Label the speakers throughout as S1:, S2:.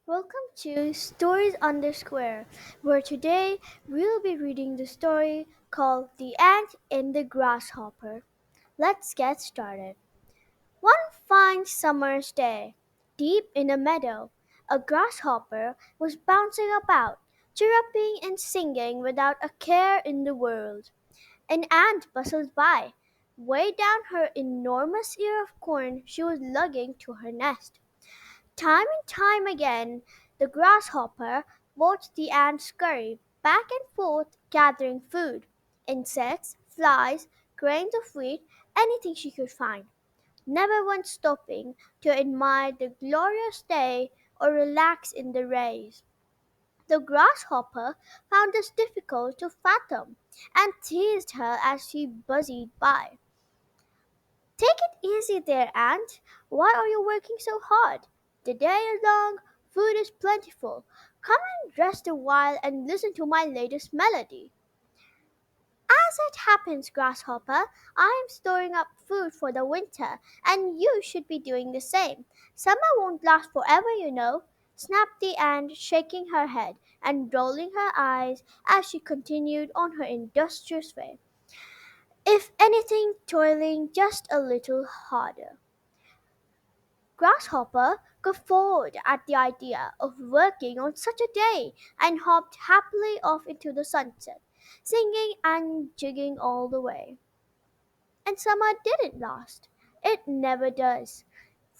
S1: Welcome to Stories on the Square, where today we'll be reading the story called The Ant and the Grasshopper. Let's get started. One fine summer's day, deep in a meadow, a grasshopper was bouncing about, chirruping and singing without a care in the world. An ant bustled by, weighed down her enormous ear of corn she was lugging to her nest. Time and time again, the grasshopper watched the ant scurry back and forth gathering food insects, flies, grains of wheat, anything she could find, never once stopping to admire the glorious day or relax in the race. The grasshopper found this difficult to fathom and teased her as she buzzed by. Take it easy there, Ant. Why are you working so hard? The day is long, food is plentiful. Come and rest a while and listen to my latest melody. As it happens, Grasshopper, I am storing up food for the winter, and you should be doing the same. Summer won't last forever, you know, snapped the ant, shaking her head and rolling her eyes as she continued on her industrious way. If anything, toiling just a little harder. Grasshopper guffawed at the idea of working on such a day and hopped happily off into the sunset, singing and jigging all the way. And summer didn't last. It never does.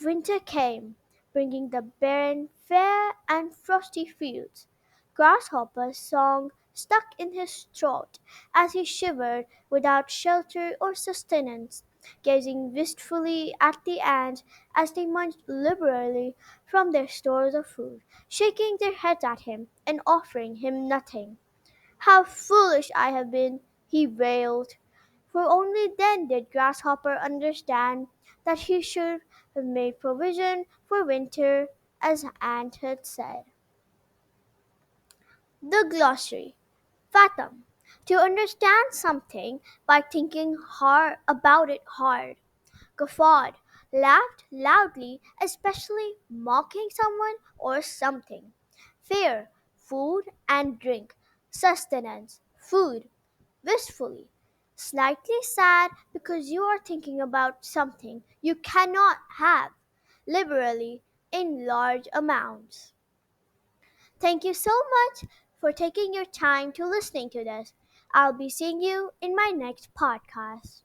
S1: Winter came, bringing the barren, fair, and frosty fields. Grasshopper's song stuck in his throat as he shivered without shelter or sustenance, gazing wistfully at the ants as they munched liberally from their stores of food, shaking their heads at him and offering him nothing. How foolish I have been, he wailed, for only then did Grasshopper understand that he should have made provision for winter, as Ant had said. The glossary. Fathom. To understand something by thinking hard about it hard. Guffawed. Laughed loudly, especially mocking someone or something. Fear. Food and drink. Sustenance. Food wistfully, slightly sad because you are thinking about something you cannot have, liberally, in large amounts. Thank you so much for taking your time to listening to this. I'll be seeing you in my next podcast.